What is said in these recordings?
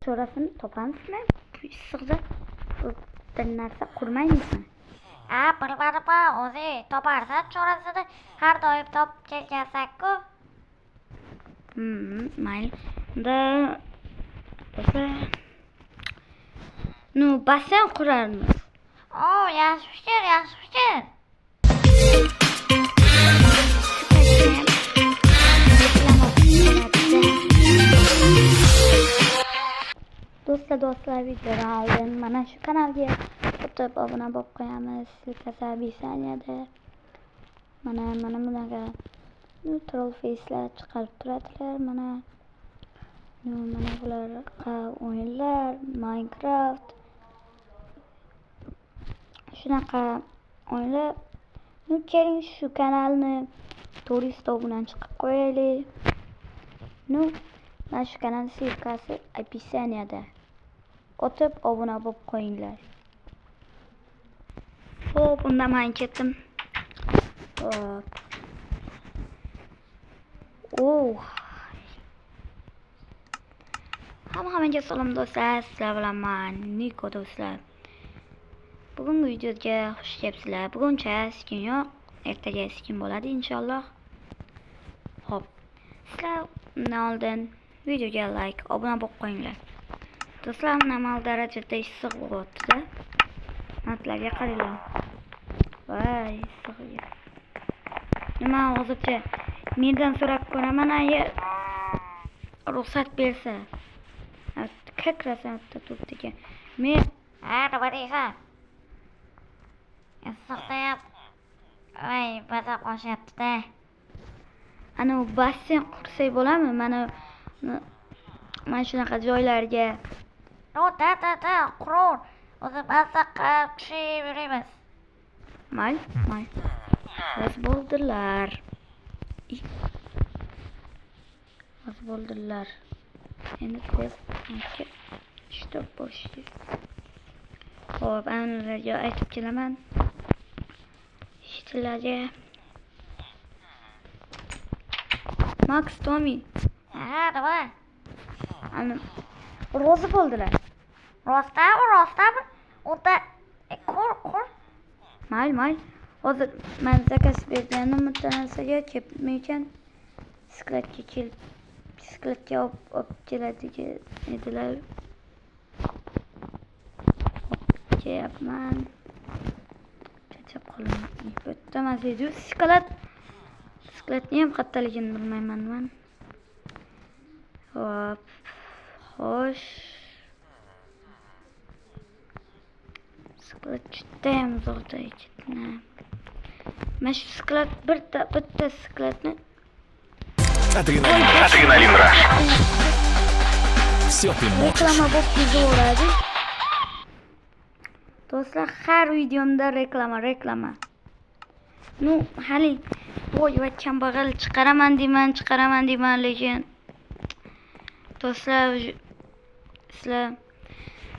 Şurasını topamizmi? Issiqda bir narsa qurmaymizmi? Bilmadimmi, o'zing toparsan chorasini, har doim topib kelgansan-ku. Mayli. Nu basseyn qurarmiz. Yaxshi fikr, yaxshi fikr. Do'stlar videodan oldin mana shu kanalga o'tib obuna bo'lib qo'yamiz. Silkasa bisaniyada mana bunaqa troll face'lar chiqarib turadilar. Mana bularga o'yinlar, Minecraft shunaqa o'yinlar. Keling shu kanalni 400 obunadan chiqib qo'yaylik. Mana shu kanal silkasi описаниеda. O'tib obuna bo'lib qo'yinglar. Xo'p, unda men ketdim. Hammaga salom do'stlar. Sizlar bilan men Niko do'stlar. Bugungi videoga xush kelibsizlar. Buguncha skin yo'q, ertaga skin bo'ladi inshaalloh. Xo'p. Sizlar undan oldin videoga like, obuna bo'lib qo'yinglar. Do'stlar, normal darajada issiq bo'lyapti-da. Narxlarga qaranglar. Voy, issiq. Nima hozircha mendan so'rab ko'raman, ruxsat bersa. Kakrasan turibdi. Men Nima deysan? Issiqdayam. Maza qoshyapti-da. Ana basseyn qursak bo'ladimi? Mana shunaqa joylarga. Da, qurur. O'zi maza qilib tushib Mayli. Bas bo'ldilar. Endi stop bo'lishi. Xo'p, anilarga aytib kelaman. Shitlarga. Max Tommy. Nima? Ana rozi bo'ldilar. Rostami? Unda qur. Mayli. Hozir men zakaz berganim mutanosibga kelmaykan. Bisikletga olib keladigan edilar. Kelyapman. Chachab qolaman. Bittamas edi. Bisikletni ham qattaligini bilmayman men. Hop. Xo'sh. Bisiklet juda ham uzoqda ekan. Mana shu bisiklet bitta bisikletni Адреналин раш. Все ты можешь. reklama bo'lib kezaveradi. Do'stlar, har videomda reklama. Hali voy kambag'al chiqaraman deyman, lekin do'stlar, sizlar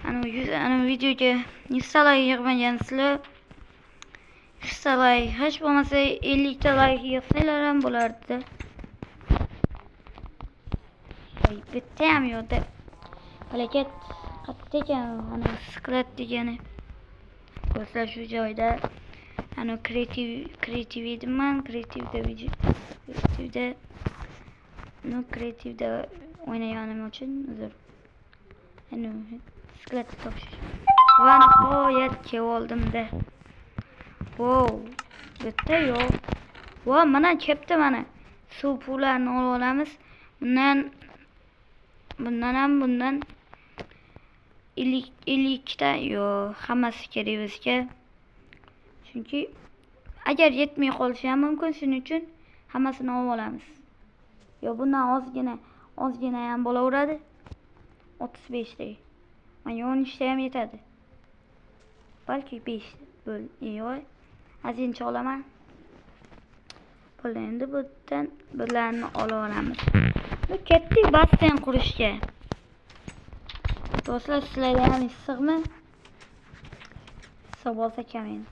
ana videoga 100 ta like yig'magansizlar. 100 ta like, hech bo'lmasa 50 ta like yig'sanglar ham bo'lardi. Bitta ham yo'q-da. Harakat qattigan ana bisiklet degani. Do'stlar, shu joyda ana kreativ edim. Kreativda o'ynaganim uchun uzr. Ana bisiklet topish. Va nihoyat keldim-da. Wow, bitta yo'q. Va mana kepti mana. Suv pullarni olamiz. Bundan 52 ta yo'q, hammasi kerak bizga. Chunki agar yetmay qolishi ham mumkin, shuning uchun hammasini olamiz. Yo, bundan ozgina ham bo'laveradi. 35 ta. Menga 13 ta ham yetadi. Balki 5 bo'l. Yo'q. Azincha olaman. Endi bularni olamiz. Ketdik basseyn qurishga. Do'stlar, sizlarga ham issiqmi? Issiq bo'lsa kamaydi.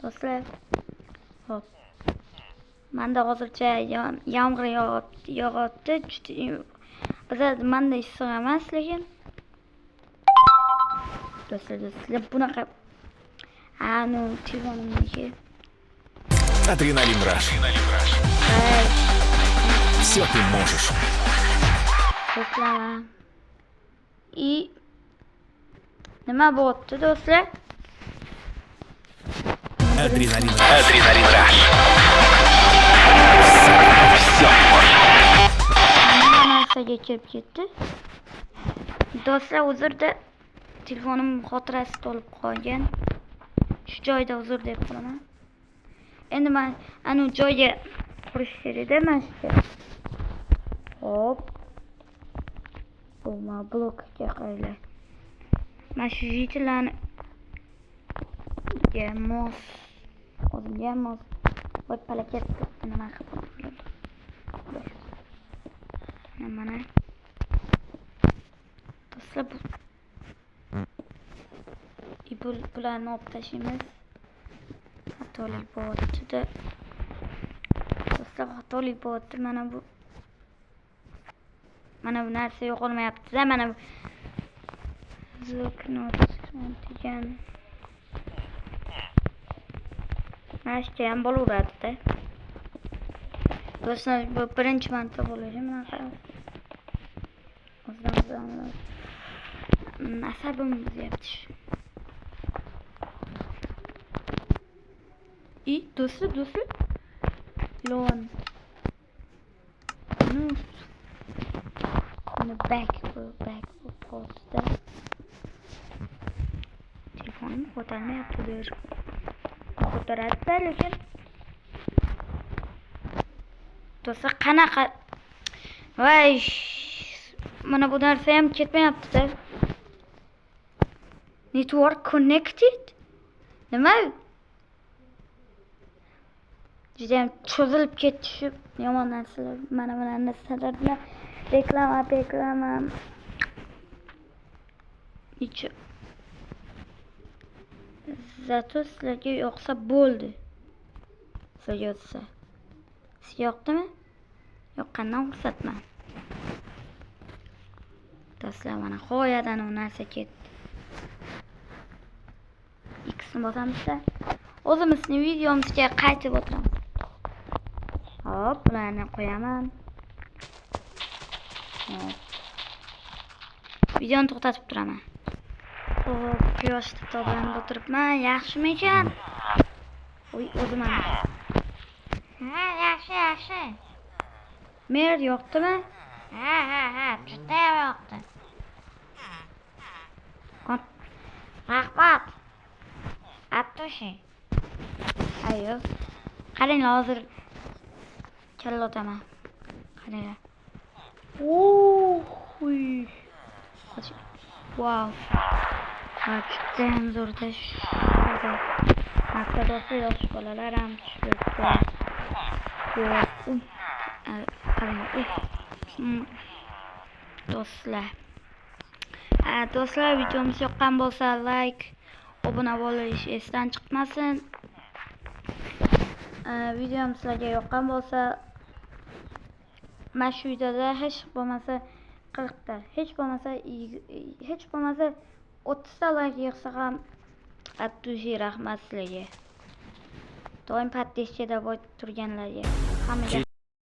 Do'stlar, hop. Menda hozircha yomg'ir yog'yapti. Biza manda issiq emas lekin. Do'stlar bunaqa ну telefonimniki. Адреналин Раш. Ay, Все ты можешь. to'plama. Nima bo'pti do'stlar? Адреналин Раш. Адреналин Раш. Все можешь. Hamma narsaga kirib ketdi. Do'stlar, uzrda telefonim xotirasi to'lib qolgan. Shu joyda uzr deb qolaman. Endi men anu joyga qurish kerak-da mana shu. Hop. Bu blokga qo'yiladi. Mana shu jitillarni mos. O'zimga mos. Voy palakat nima qilib. Mana. Do'stlar bularni olib tashlaymiz. Xatolik bo'lyapti-da. Do'stlar, xatolik bo'lyapti. Mana bu narsa yo'qolmayapti-da. Mana bu bloknot degan narsa ham bo'laveradi-da. Do'stlar, bu birinchi marta bo'lishi bunaqa. O'zimizdan asabim buzyapti. Do'stlar. Lon. Back postda. Telefonim ko'tarmayapti der. Ko'taradi lekin. Do'stlar, qanaqa? Voy, mana bu narsa ham ketmayapti-da. Network connected? Nima? Juda ham cho'zilib ketishi yomon narsalar. Mana bu narsalarni reklama. Zato sizlarga yoqsa bo'ldi. Sizlarga yoqsa. Sizga yoqdimi? Yoqqandan xursandman. Do'stlar, mana qo'yadan u narsa ketdi. X'ni bosamiz-da. O'zimizning videomizga qaytib o'tiramiz. Hop, bularni qo'yaman. Videoni to'xtatib turaman. Hop, quyoshda toblanib o'tiribman. Yaxshimikan? O'zim ham. Ha, yaxshi. Mer yoqdimi? Ha, juda ham yoqdi. Rahmat. Attoshi. Ayyo. Qaranglar, hozir kalla otaman. Qaranglar. Wow. Juda ham zo'rda. Hatto yosh bolalar ham tushibdi. Do'stlar, videomiz yoqqan bo'lsa like, obuna bo'lish esdan chiqmasin. Videom sizlarga yoqqan bo'lsa, mana shu videoda hech bo'lmasa 40 ta, hech bo'lmasa 30 ta like yig'sa ham attushi rahmat sizlarga. Doim pattishda turganlarga. Hammaga